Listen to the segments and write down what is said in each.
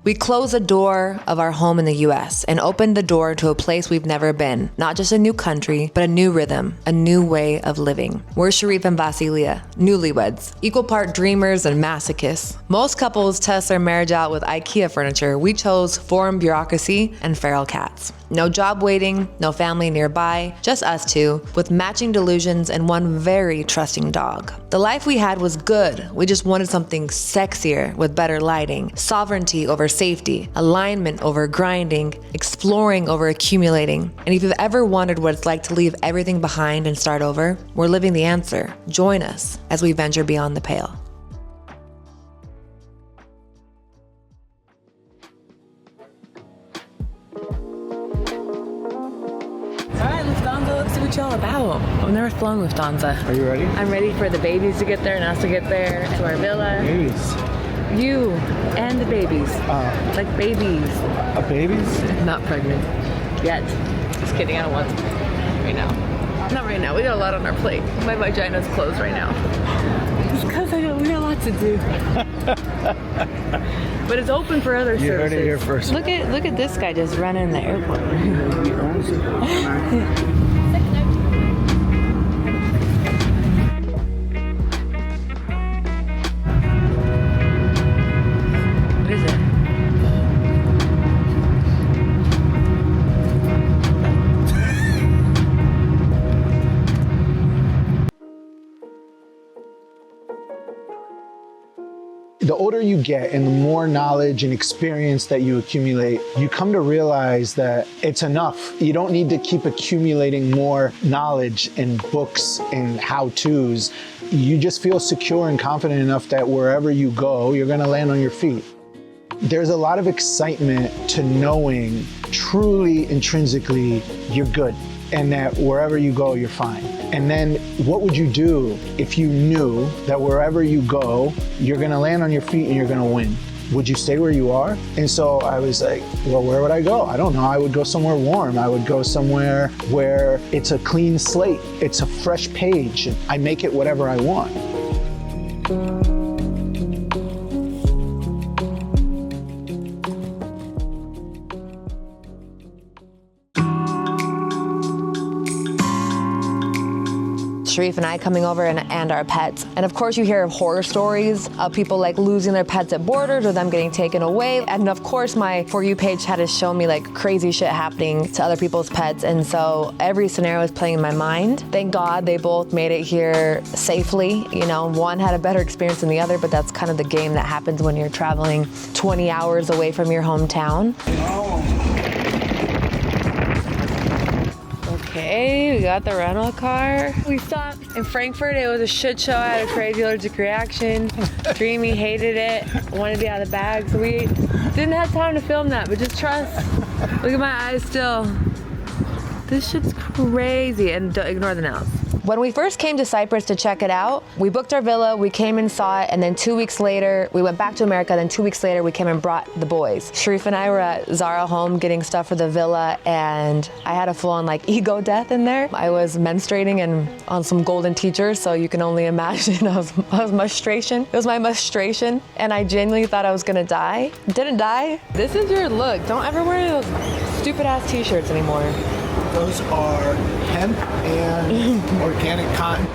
We closed the door of our home in the U.S. and opened the door to a place we've never been. Not just a new country, but a new rhythm, a new way of living. We're Sharif and Vasileia, newlyweds, equal part dreamers and masochists. Most couples test their marriage out with IKEA furniture. We chose foreign bureaucracy and feral cats. No job waiting, no family nearby, just us two, with matching delusions and one very trusting dog. The life we had was good. We just wanted something sexier with better lighting, sovereignty over safety, alignment over grinding, exploring over accumulating. And if you've ever wondered what it's like to leave everything behind and start over, we're living the answer. Join us as we venture beyond the pale. Let's see what y'all about. I've never flown Lufthansa. Are you ready? I'm ready for the babies to get there and us to get there to our villa. Babies. You and the babies. Like babies. Babies? Not pregnant. Yet. Just kidding, I don't want to. Right now. Not right now. We got a lot on our plate. My vagina's closed right now. It's because we got a lot to do. But it's open for other services. You heard it here first. Look at this guy just running the airport. What is it? The older you get and the more knowledge and experience that you accumulate, you come to realize that it's enough. You don't need to keep accumulating more knowledge and books and how-tos. You just feel secure and confident enough that wherever you go, you're gonna land on your feet. There's a lot of excitement to knowing truly intrinsically you're good and that wherever you go, you're fine. And then what would you do if you knew that wherever you go, you're gonna land on your feet and you're gonna win? Would you stay where you are? And so I was like, well, where would I go? I don't know. I would go somewhere warm. I would go somewhere where it's a clean slate. It's a fresh page. I make it whatever I want. Sharif and I coming over and our pets. And of course you hear horror stories of people like losing their pets at borders or them getting taken away. And of course my For You page had to show me like crazy shit happening to other people's pets. And so every scenario was playing in my mind. Thank God they both made it here safely. You know, one had a better experience than the other, but that's kind of the game that happens when you're traveling 20 hours away from your hometown. Okay, we got the rental car. We stopped in Frankfurt. It was a shit show. I had a crazy allergic reaction. Dreamy hated it. Wanted to be out of the bag. So we didn't have time to film that, but just trust. Look at my eyes still. This shit's crazy. And don't ignore the nails. When we first came to Cyprus to check it out, we booked our villa, we came and saw it, and then 2 weeks later, we went back to America, then 2 weeks later, we came and brought the boys. Sharif and I were at Zara home getting stuff for the villa, and I had a full-on like ego death in there. I was menstruating and on some golden teachers, so you can only imagine I was mustration. It was my mustration, and I genuinely thought I was gonna die. Didn't die. This is your look. Don't ever wear those stupid-ass t-shirts anymore. Those are hemp and organic cotton.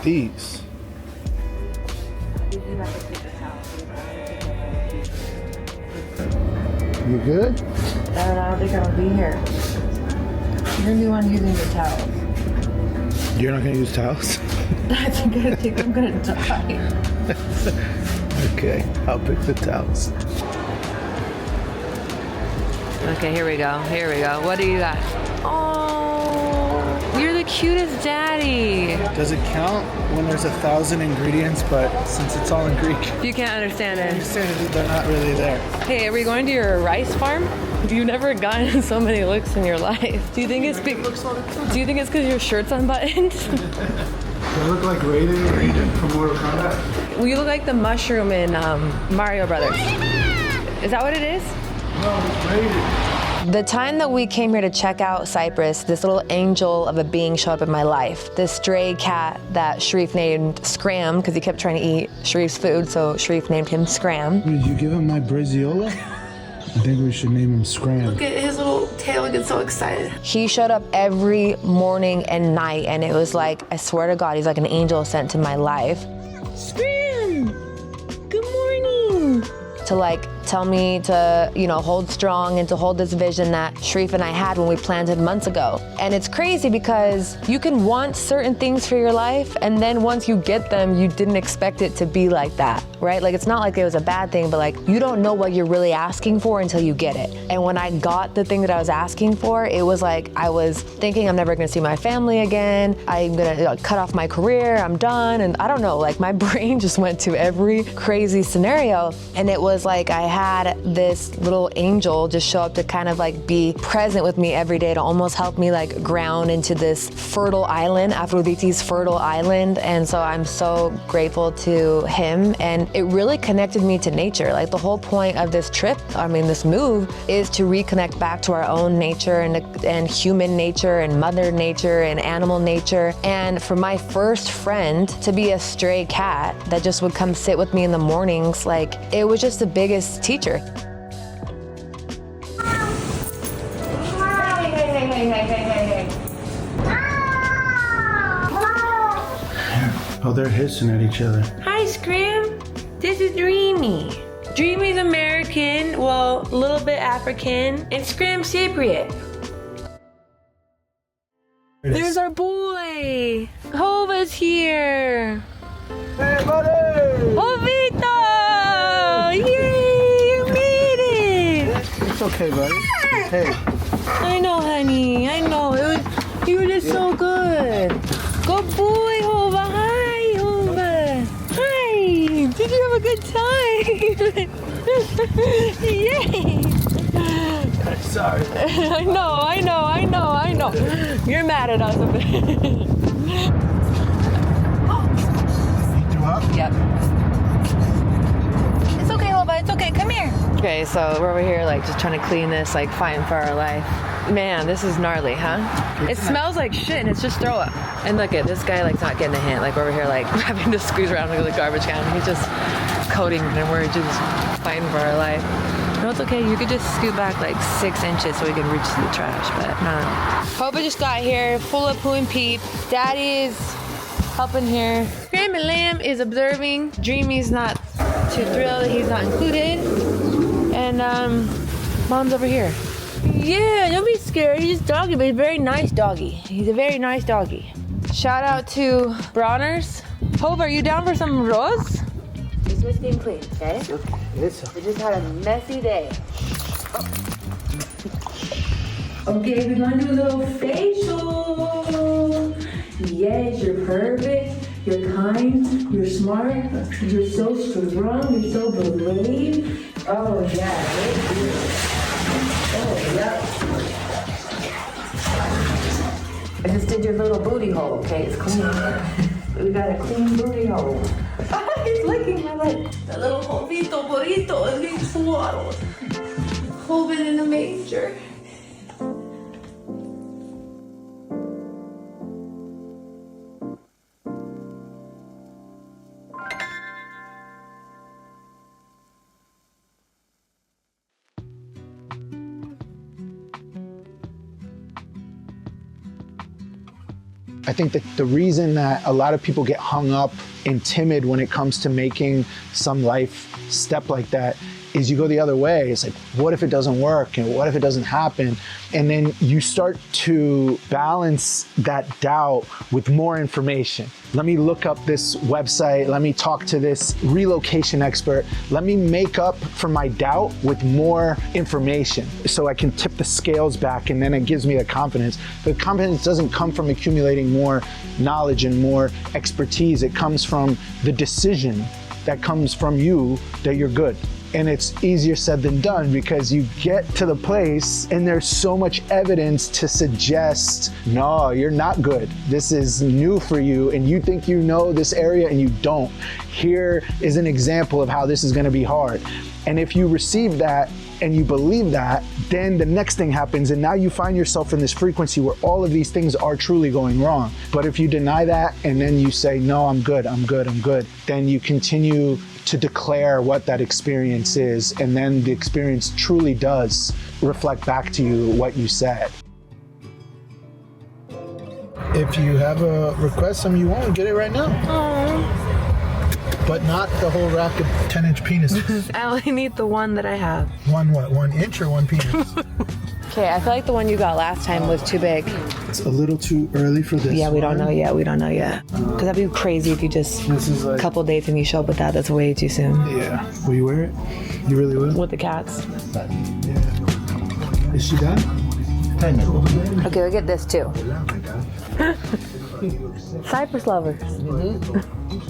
These. You good? I don't think I'll be here. You're gonna be one using the towels. You're not gonna use towels? I think I'm gonna die. Okay, I'll pick the towels. Okay, here we go. What do you got? Oh, you're the cutest daddy. Does it count when there's 1,000 ingredients, but since it's all in Greek, You can't understand I it. understand that they're not really there. Hey, are we going to your rice farm? You've never gotten so many looks in your life. Do you think it's because your shirt's unbuttoned? Do I look like Raiden from Mortal Kombat? Well, you look like the mushroom in Mario Brothers. Is that what it is? No, Raiden. The time that we came here to check out Cyprus, this little angel of a being showed up in my life. This stray cat that Sharif named Scram, because he kept trying to eat Sharif's food, so Sharif named him Scram. Did you give him my Braziola? I think we should name him Scram. Look at his little tail, he gets so excited. He showed up every morning and night, and it was like, I swear to God, he's like an angel sent to my life. Scram! Good morning! To like tell me to, you know, hold strong and to hold this vision that Sharif and I had when we planted months ago. And it's crazy because you can want certain things for your life, and then once you get them, you didn't expect it to be like that, right? Like, it's not like it was a bad thing, but like, you don't know what you're really asking for until you get it. And when I got the thing that I was asking for, it was like, I was thinking I'm never gonna see my family again. I'm gonna cut off my career, I'm done. And I don't know, like my brain just went to every crazy scenario. And it was like, I had this little angel just show up to kind of like be present with me every day, to almost help me like ground into this fertile island, Aphrodite's fertile island. And so I'm so grateful to him. And it really connected me to nature. Like the whole point of this trip, I mean, this move, is to reconnect back to our own nature and human nature and mother nature and animal nature. And for my first friend to be a stray cat that just would come sit with me in the mornings, like it was just the biggest teacher. Hey. Oh, they're hissing at each other. Hi, Scram. This is Dreamy. Dreamy's American, well, a little bit African, and Scram's Cypriot. There's our boy. Hova's here. Hey, buddy! Hovito! Yay, you made it! It's okay, buddy. Hey. I know, honey. I know. You were just so good. Good boy, Hova. Hi, Hova. Hi. Did you have a good time? Yay. Sorry. I know. You're mad at us a bit. You threw up? Yep. It's okay, Hova. It's okay. Come here. Okay, so we're over here, like, just trying to clean this, like, fighting for our life. Man, this is gnarly, huh? It smells like shit, and it's just throw up. And look at this guy, like, not getting a hint. Like, we're over here, like, having to squeeze around like the garbage can. He's just coding, and we're just fighting for our life. No, it's okay. You could just scoot back like 6 inches so we can reach the trash, but no. Hova just got here, full of poo and peep. Daddy is helping here. Grandma Lamb is observing. Dreamy's not too thrilled that he's not included. And Mom's over here. Yeah, don't be scared. He's a doggy, but he's a very nice doggy. He's a very nice doggy. Shout out to Bronner's. Hova, are you down for some rose? This was being clean, okay? We just had a messy day. Oh. Okay, we're gonna do a little facial. Yes, you're perfect. You're kind. You're smart. You're so strong. You're so brave. Oh yeah, thank you. Oh yeah. I just did your little booty hole. Okay, it's clean. We got a clean booty hole. He's licking my leg. The little Jovito burrito is being swaddled. Holding in a manger. I think that the reason that a lot of people get hung up and timid when it comes to making some life step like that is you go the other way. It's like, what if it doesn't work? And what if it doesn't happen? And then you start to balance that doubt with more information. Let me look up this website. Let me talk to this relocation expert. Let me make up for my doubt with more information so I can tip the scales back, and then it gives me the confidence. The confidence doesn't come from accumulating more knowledge and more expertise. It comes from the decision that comes from you that you're good. And it's easier said than done because you get to the place and there's so much evidence to suggest, no, you're not good. This is new for you and you think you know this area and you don't. Here is an example of how this is gonna be hard. And if you receive that and you believe that, then the next thing happens, and now you find yourself in this frequency where all of these things are truly going wrong. But if you deny that and then you say, no, I'm good, then you continue to declare what that experience is, and then the experience truly does reflect back to you what you said. If you have a request you want, get it right now. Aww. But not the whole rack of 10-inch penises. I only need the one that I have. One what? 1 inch or one penis? Okay, I feel like the one you got last time was too big. It's a little too early for this. Yeah, we don't know yet. Because that'd be crazy if you just, a couple dates and you show up with that. That's way too soon. Yeah. Will you wear it? You really will? With the cats. Yeah. Is she done? Okay, we'll get this too. Cyprus lovers.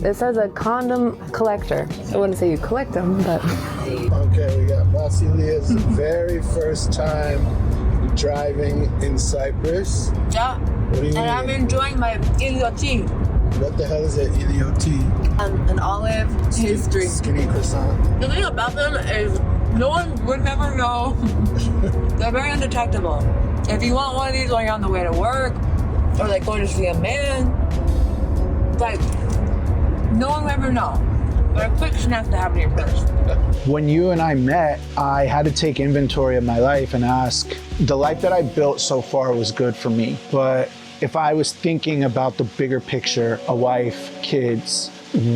It says a condom collector. I wouldn't say you collect them, but. Okay, we got Vasileia's very first time driving in Cyprus. Yeah. What do you mean? I'm enjoying my idioti. What the hell is an idioti? An olive pastry. Skinny croissant. The thing about them is no one would never know. They're very undetectable. If you want one of these while you're on the way to work, or like going to see a man, like no one will ever know. But a quick snack to have in your purse. When you and I met, I had to take inventory of my life and ask, the life that I built so far was good for me, but if I was thinking about the bigger picture, a wife, kids,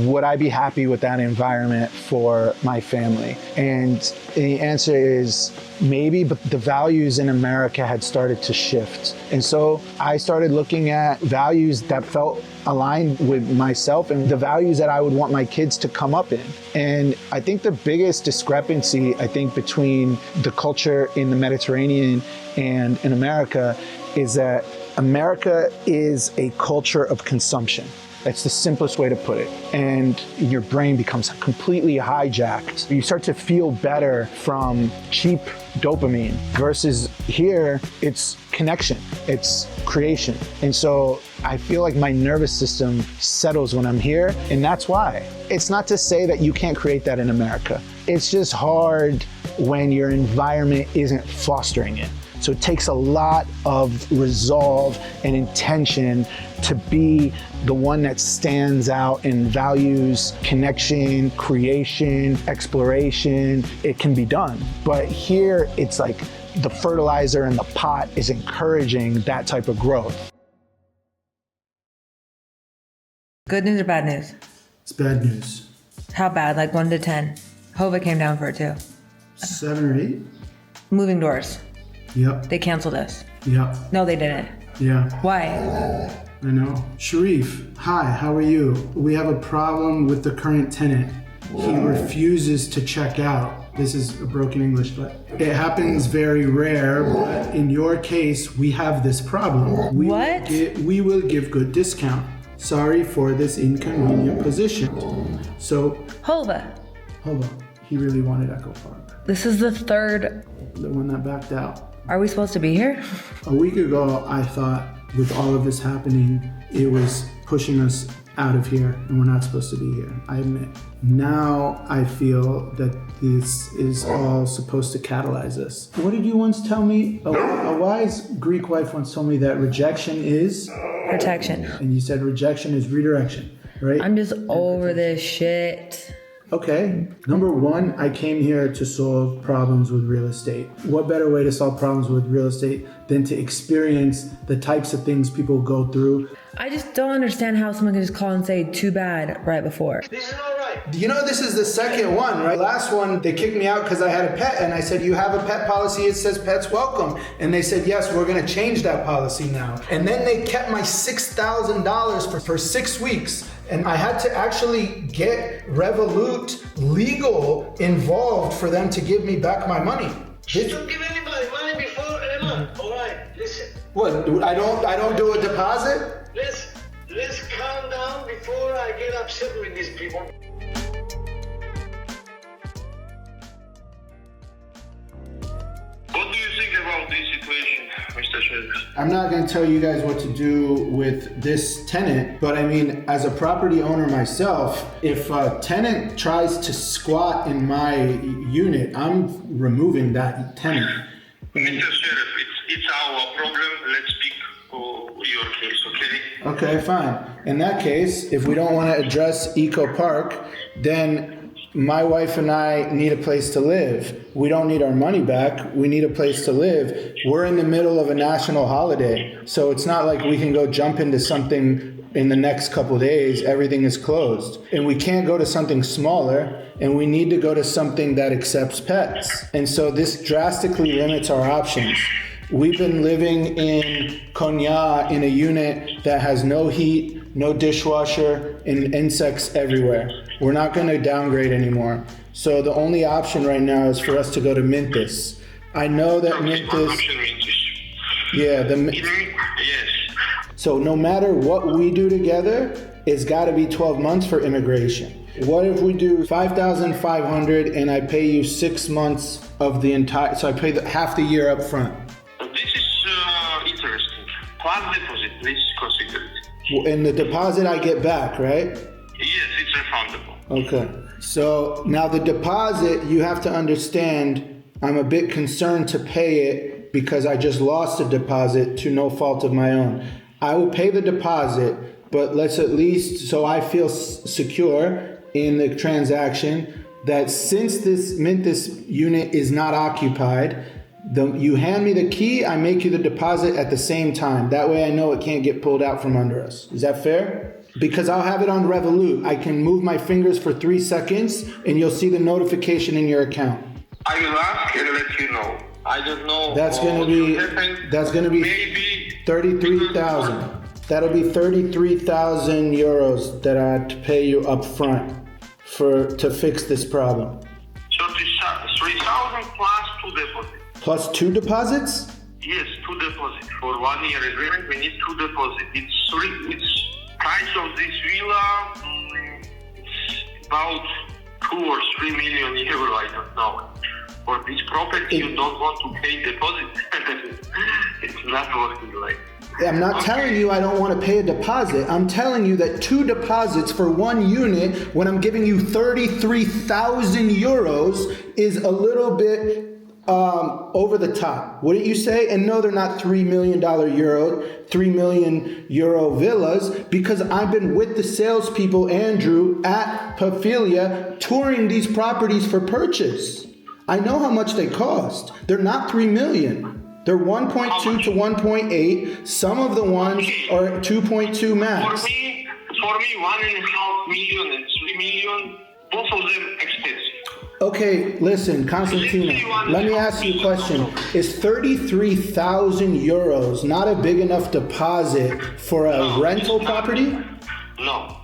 would I be happy with that environment for my family? And the answer is maybe, but the values in America had started to shift. And so I started looking at values that felt aligned with myself and the values that I would want my kids to come up in. And I think the biggest discrepancy, between the culture in the Mediterranean and in America is that America is a culture of consumption. That's the simplest way to put it. And your brain becomes completely hijacked. You start to feel better from cheap dopamine versus here, it's connection, it's creation. And so I feel like my nervous system settles when I'm here, and that's why. It's not to say that you can't create that in America. It's just hard when your environment isn't fostering it. So it takes a lot of resolve and intention to be the one that stands out and values connection, creation, exploration. It can be done. But here, it's like the fertilizer in the pot is encouraging that type of growth. Good news or bad news? It's bad news. How bad? Like 1 to 10? Hova came down for it too. 7 or 8? Moving doors. Yep. They canceled us. Yep. No, they didn't. Yeah. Why? I know. Sharif, hi, how are you? We have a problem with the current tenant. He refuses to check out. This is a broken English, but it happens very rare, but in your case, we have this problem. We will give good discount. Sorry for this inconvenient position. So, Hova, he really wanted Echo Park. this is the third. The one that backed out. Are we supposed to be here? A week ago, I thought with all of this happening, it was pushing us out of here and we're not supposed to be here, I admit. Now I feel that this is all supposed to catalyze us. What did you once tell me? A wise Greek wife once told me that rejection is Protection. And you said rejection is redirection, right? I'm just over this shit. Okay. Number one, I came here to solve problems with real estate. What better way to solve problems with real estate than to experience the types of things people go through? I just don't understand how someone can just call and say too bad right before. This is not right. You know, this is the second one, right? Last one, they kicked me out because I had a pet, and I said, you have a pet policy, it says pets welcome. And they said, yes, we're gonna change that policy now. And then they kept my $6,000 for 6 weeks. And I had to actually get Revolut legal involved for them to give me back my money. Don't give anybody money before a month. All right, listen. What? I don't do a deposit? Let's calm down before I get upset with these people. What do you think about this situation, Mr. help. I'm not going to tell you guys what to do with this tenant, but I mean, as a property owner myself, if a tenant tries to squat in my unit, I'm removing that tenant. Mr. Sheriff, it's our problem. Let's speak your case, okay? Okay, fine. In that case, if we don't want to address Eco Park, then my wife and I need a place to live. We don't need our money back. We need a place to live. We're in the middle of a national holiday, so it's not like we can go jump into something in the next couple days. Everything is closed. And we can't go to something smaller, and we need to go to something that accepts pets. And so this drastically limits our options. We've been living in Konya in a unit that has no heat, no dishwasher, and insects everywhere. We're not going to downgrade anymore. So the only option right now is for us to go to Mintis. I know that Mintis... Yeah, Yes. So no matter what we do together, it's got to be 12 months for immigration. What if we do 5,500 and I pay you 6 months of the entire... So I pay half the year up front. This is interesting. Plus deposit, please consider it. And the deposit I get back, right? Yes, it's refundable. Okay. So now the deposit, you have to understand, I'm a bit concerned to pay it because I just lost a deposit to no fault of my own. I will pay the deposit, but let's at least, so I feel secure in the transaction, that since this Mintis unit is not occupied, you hand me the key, I make you the deposit at the same time. That way I know it can't get pulled out from under us. Is that fair? Because I'll have it on Revolut. I can move my fingers for 3 seconds and you'll see the notification in your account. I will ask and let you know. I don't know. That's gonna be maybe 33,000. That'll be 33,000 euros that I have to pay you up front to fix this problem. So 3,000 plus 2 deposits. Plus 2 deposits? Yes, 2 deposits. For 1 year agreement, we need 2 deposits. It's price of this villa, it's about 2 or 3 million euro, I don't know. For this property, you don't want to pay deposit. It's not working like. I'm not telling you I don't want to pay a deposit. I'm telling you that 2 deposits for 1 unit when I'm giving you 33,000 euros is a little bit over the top. Wouldn't you say? And no, they're not $3 million villas, because I've been with the salespeople, Andrew, at Vasileia, touring these properties for purchase. I know how much they cost. They're not 3 million. They're 1.2 to 1.8. Some of the ones are 2.2 max. For me, 1.5 million and 3 million, both of them expensive. Okay, listen, Constantino, let me ask you a question. Is 33,000 euros not a big enough deposit for a rental property? No,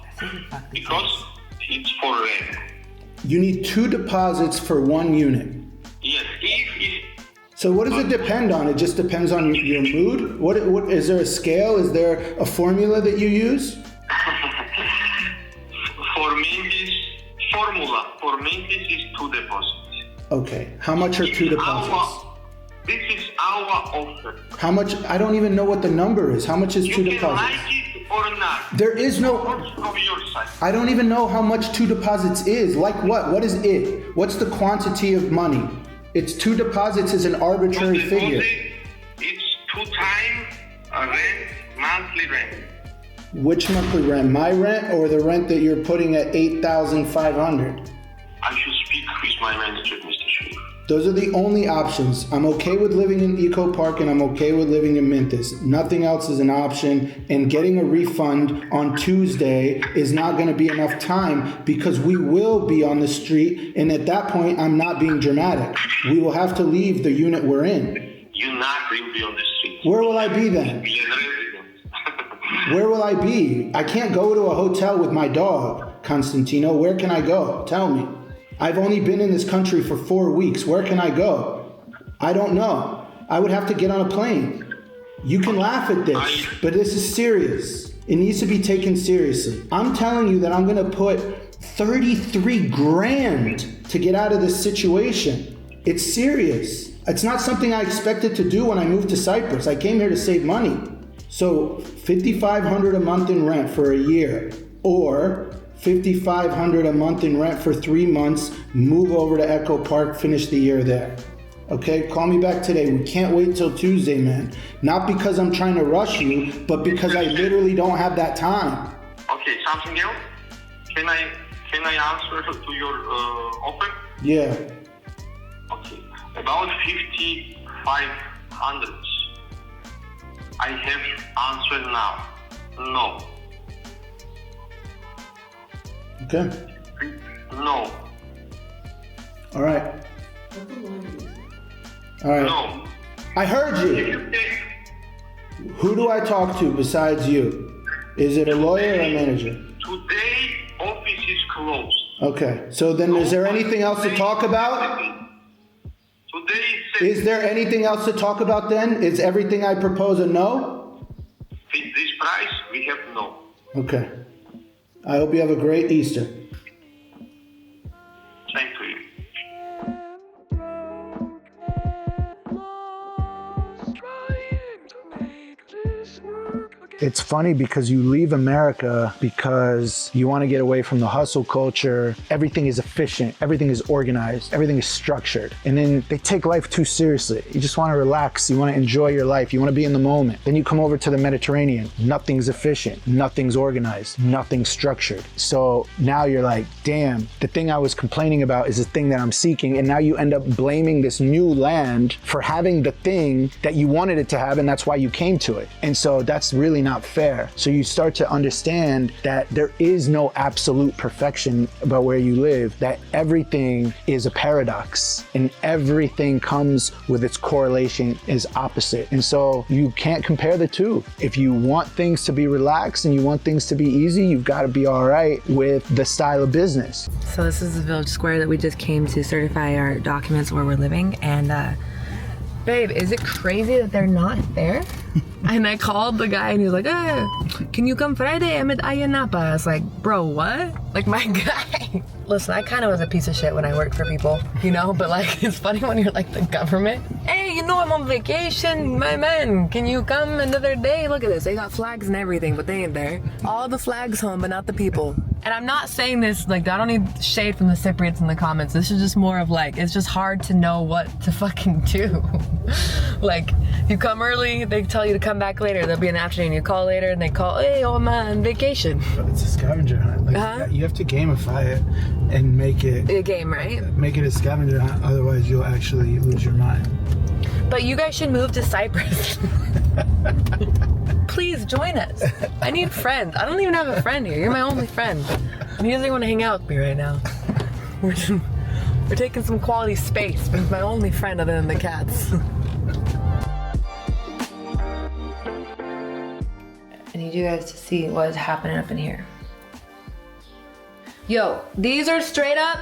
because it's for rent. You need 2 deposits for 1 unit. Yes, So what does it depend on? It just depends on your mood? What is there a scale? Is there a formula that you use? For Mintis is 2 deposits. Okay, how much are 2 deposits? This is our offer. How much? I don't even know what the number is. How much is 2 deposits? You can like it or not. There is no... From your side. I don't even know how much 2 deposits is. Like what? What is it? What's the quantity of money? It's 2 deposits is an arbitrary figure. It's 2 times rent, monthly rent. Which monthly rent? My rent or the rent that you're putting at 8,500? I should speak with my manager, Mr. Shu. Those are the only options. I'm okay with living in Eco Park and I'm okay with living in Mintis. Nothing else is an option, and getting a refund on Tuesday is not going to be enough time because we will be on the street, and at that point I'm not being dramatic. We will have to leave the unit we're in. You not will be on the street. Where will I be then? Where will I be? I can't go to a hotel with my dog, Constantino. Where can I go? Tell me. I've only been in this country for 4 weeks. Where can I go? I don't know. I would have to get on a plane. You can laugh at this, but this is serious. It needs to be taken seriously. I'm telling you that I'm going to put 33 grand to get out of this situation. It's serious. It's not something I expected to do when I moved to Cyprus. I came here to save money. So $5,500 a month in rent for a year, or $5,500 a month in rent for 3 months, move over to Echo Park, finish the year there. Okay, call me back today. We can't wait till Tuesday, man. Not because I'm trying to rush you, but because I literally don't have that time. Okay, something else? Can I answer to your offer? Yeah. Okay, about 5,500. I have answered now. No. Okay. No. All right. All right. No. I heard If you. you take Who do I talk to besides you? Is it a lawyer or a manager? today, office is closed. Okay. So then is there anything else to talk about? Today Is there anything else to talk about then? Is everything I propose a no? with this price, we have no. Okay. I hope you have a great Easter. Thank you. It's funny because you leave America because you want to get away from the hustle culture. Everything is efficient, everything is organized, everything is structured. And then they take life too seriously. You just want to relax, you want to enjoy your life, you want to be in the moment. Then you come over to the Mediterranean, nothing's efficient, nothing's organized, nothing's structured. So now you're like, damn, the thing I was complaining about is the thing that I'm seeking. And now you end up blaming this new land for having the thing that you wanted it to have, and that's why you came to it. And so that's really not fair. So you start to understand that there is no absolute perfection about where you live, that everything is a paradox and everything comes with its correlation is opposite. And so you can't compare the two. If you want things to be relaxed and you want things to be easy, you've got to be all right with the style of business. So this is the village square that we just came to certify our documents where we're living, and babe, is it crazy that they're not there? And I called the guy and he was like, can you come Friday? I'm at Ayanapa. I was like, bro, what? Like, my guy. Listen, I kind of was a piece of shit when I worked for people, you know? But like, it's funny when you're like the government. Hey, you know I'm on vacation, my man. Can you come another day? Look at this. They got flags and everything, but they ain't there. All the flags home, but not the people. And I'm not saying this, like, I don't need shade from the Cypriots in the comments. This is just more of like, it's just hard to know what to fucking do. Like, you come early, they tell you to come back later. There'll be an afternoon. You call later and they call, hey, I'm on vacation. But it's a scavenger hunt. Like, you have to gamify it and make it A game, right? make it a scavenger hunt. Otherwise, you'll actually lose your mind. But you guys should move to Cyprus. Please join us. I need friends. I don't even have a friend here. You're my only friend. And he doesn't want to hang out with me right now. We're taking some quality space, but he's my only friend other than the cats. I need you guys to see what is happening up in here. Yo, these are straight up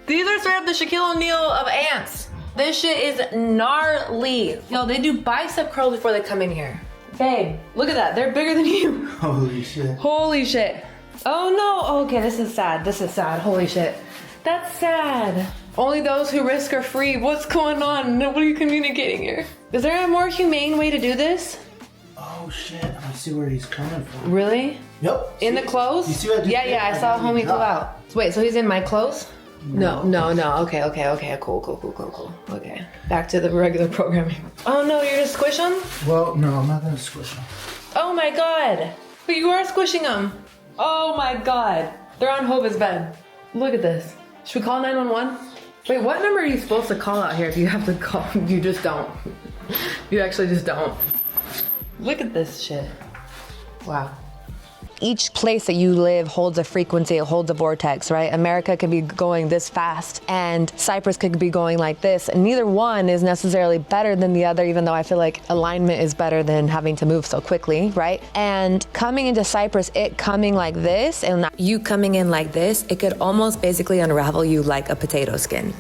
the Shaquille O'Neal of ants. This shit is gnarly. Yo, they do bicep curls before they come in here. Babe, look at that. They're bigger than you. Holy shit. Holy shit. Oh no. Okay, this is sad. This is sad. Holy shit. That's sad. Only those who risk are free. What's going on? What are you communicating here? Is there a more humane way to do this? Oh shit. I see where he's coming from. Really? Yep. In the clothes? You see what I just did? Yeah, I saw homie pull out. Wait, so he's in my clothes? No. Okay. Cool. Okay. Back to the regular programming. Oh no, you're gonna squish them? Well, no, I'm not gonna squish him. Oh my god. But you are squishing them. Oh my god. They're on Hova's bed. Look at this. Should we call 911? Wait, what number are you supposed to call out here if you have to call? You just don't. You actually just don't. Look at this shit. Wow. Each place that you live holds a frequency, it holds a vortex, right? America could be going this fast and Cyprus could be going like this. And neither one is necessarily better than the other, even though I feel like alignment is better than having to move so quickly, right? And coming into Cyprus, it coming like this and you coming in like this, it could almost basically unravel you like a potato skin.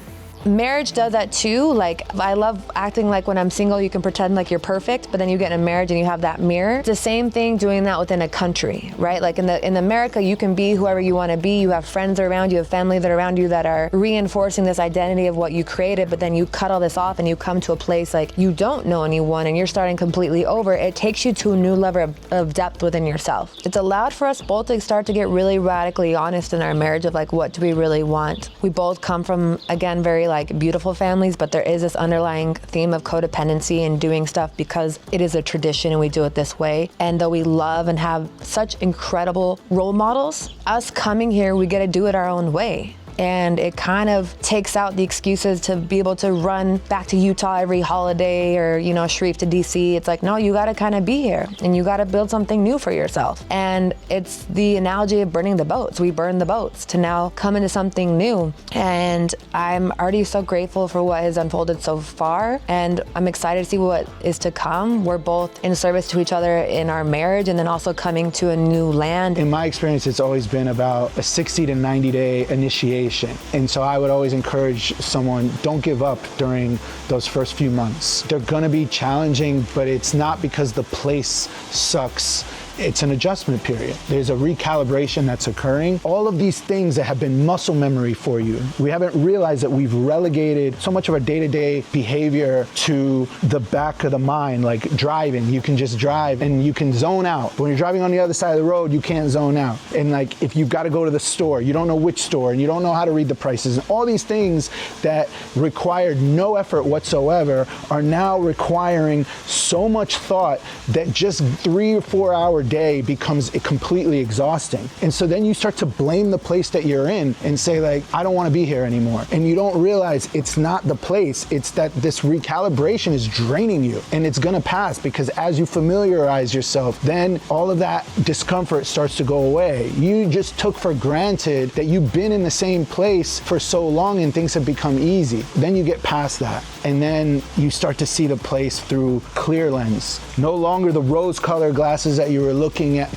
marriage does that too. Like, I love acting like when I'm single, you can pretend like you're perfect, but then you get in a marriage and you have that mirror. It's the same thing doing that within a country, right? Like in America, you can be whoever you want to be. You have friends around you, have family that are around you that are reinforcing this identity of what you created, but then you cut all this off and you come to a place like you don't know anyone and you're starting completely over. It takes you to a new level of depth within yourself. It's allowed for us both to start to get really radically honest in our marriage of like, what do we really want? We both come from, again, very like beautiful families, but there is this underlying theme of codependency and doing stuff because it is a tradition and we do it this way. And though we love and have such incredible role models, us coming here, we get to do it our own way. And it kind of takes out the excuses to be able to run back to Utah every holiday or, you know, Sharif to DC. It's like, no, you got to kind of be here and you got to build something new for yourself. And it's the analogy of burning the boats. We burn the boats to now come into something new. And I'm already so grateful for what has unfolded so far. And I'm excited to see what is to come. We're both in service to each other in our marriage and then also coming to a new land. In my experience, it's always been about a 60 to 90 day initiation. And so I would always encourage someone, don't give up during those first few months. They're gonna be challenging, but it's not because the place sucks. It's an adjustment period. There's a recalibration that's occurring. All of these things that have been muscle memory for you, we haven't realized that we've relegated so much of our day-to-day behavior to the back of the mind, like driving. You can just drive and you can zone out. But when you're driving on the other side of the road, you can't zone out. And like, if you've got to go to the store, you don't know which store and you don't know how to read the prices. And all these things that required no effort whatsoever are now requiring so much thought that just 3 or 4 hour day becomes completely exhausting. And so then you start to blame the place that you're in and say like, I don't want to be here anymore. And you don't realize it's not the place, it's that this recalibration is draining you and it's gonna pass because as you familiarize yourself, then all of that discomfort starts to go away. You just took for granted that you've been in the same place for so long and things have become easy. Then you get past that and then you start to see the place through clear lens. No longer the rose-colored glasses that you were looking at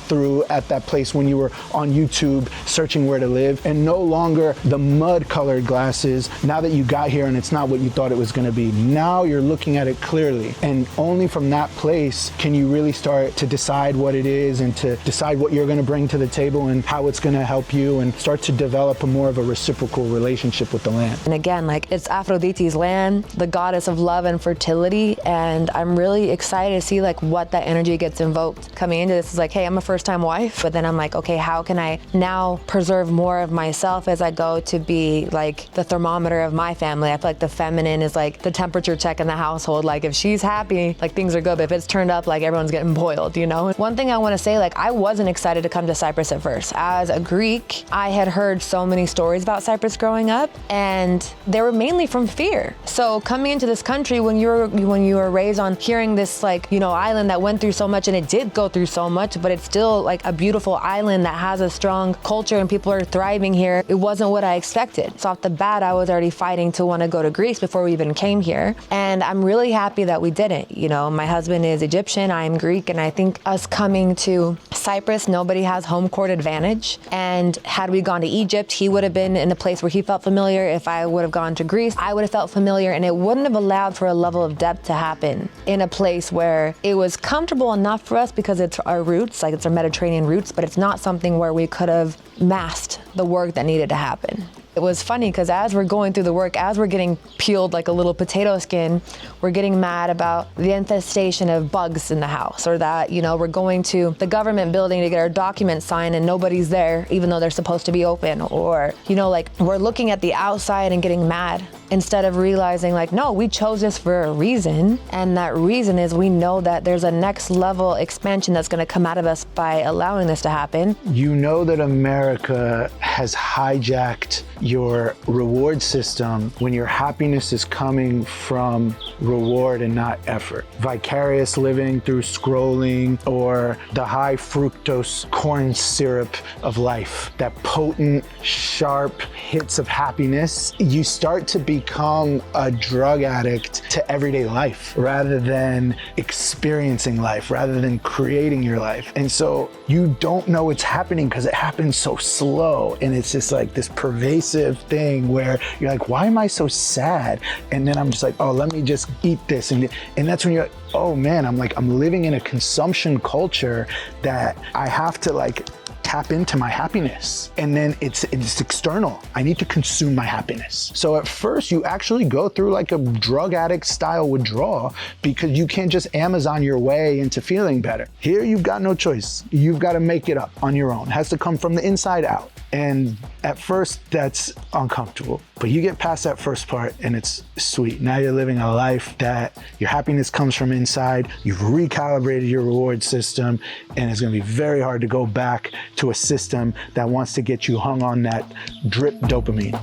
that place when you were on YouTube searching where to live, and no longer the mud-colored glasses now that you got here and it's not what you thought it was going to be. Now you're looking at it clearly, and only from that place can you really start to decide what it is and to decide what you're going to bring to the table and how it's going to help you and start to develop more of a reciprocal relationship with the land. And again, like, it's Aphrodite's land, the goddess of love and fertility, and I'm really excited to see like what that energy gets invoked coming into this. Is like, hey, I'm a first-time wife, but then I'm like, okay, how can I now preserve more of myself as I go to be like the thermometer of my family? I feel like the feminine is like the temperature check in the household. Like, if she's happy, like things are good, but if it's turned up, like everyone's getting boiled, you know? One thing I want to say, like, I wasn't excited to come to Cyprus at first. As a Greek, I had heard so many stories about Cyprus growing up, and they were mainly from fear. So coming into this country, when you were raised on hearing this, like, you know, island that went through so much, and it did go through so much, but it's still like a beautiful island that has a strong culture and people are thriving here. It wasn't what I expected. So off the bat, I was already fighting to want to go to Greece before we even came here. And I'm really happy that we didn't. You know, my husband is Egyptian, I'm Greek, and I think us coming to Cyprus, nobody has home court advantage. And had we gone to Egypt, he would have been in a place where he felt familiar. If I would have gone to Greece, I would have felt familiar, and it wouldn't have allowed for a level of depth to happen in a place where it was comfortable enough for us because it's our roots, like it's our Mediterranean roots, but it's not something where we could have masked the work that needed to happen. It was funny because as we're going through the work, as we're getting peeled like a little potato skin, we're getting mad about the infestation of bugs in the house, or that, you know, we're going to the government building to get our documents signed and nobody's there even though they're supposed to be open, or, you know, like we're looking at the outside and getting mad instead of realizing like, no, we chose this for a reason, and that reason is we know that there's a next level expansion that's going to come out of us by allowing this to happen. You know that America has hijacked your reward system when your happiness is coming from reward and not effort. Vicarious living through scrolling or the high fructose corn syrup of life, that potent, sharp hits of happiness, you start to be become a drug addict to everyday life rather than experiencing life, rather than creating your life. And so you don't know it's happening because it happens so slow. And it's just like this pervasive thing where you're like, why am I so sad? And then I'm just like, oh, let me just eat this. And that's when you're like, oh man, I'm living in a consumption culture that I have to like tap into my happiness. And then it's external. I need to consume my happiness. So at first you actually go through like a drug addict style withdrawal because you can't just Amazon your way into feeling better. Here you've got no choice. You've got to make it up on your own. It has to come from the inside out. And at first that's uncomfortable, but you get past that first part and it's sweet. Now you're living a life that your happiness comes from inside. You've recalibrated your reward system, and it's going to be very hard to go back to a system that wants to get you hung on that drip dopamine.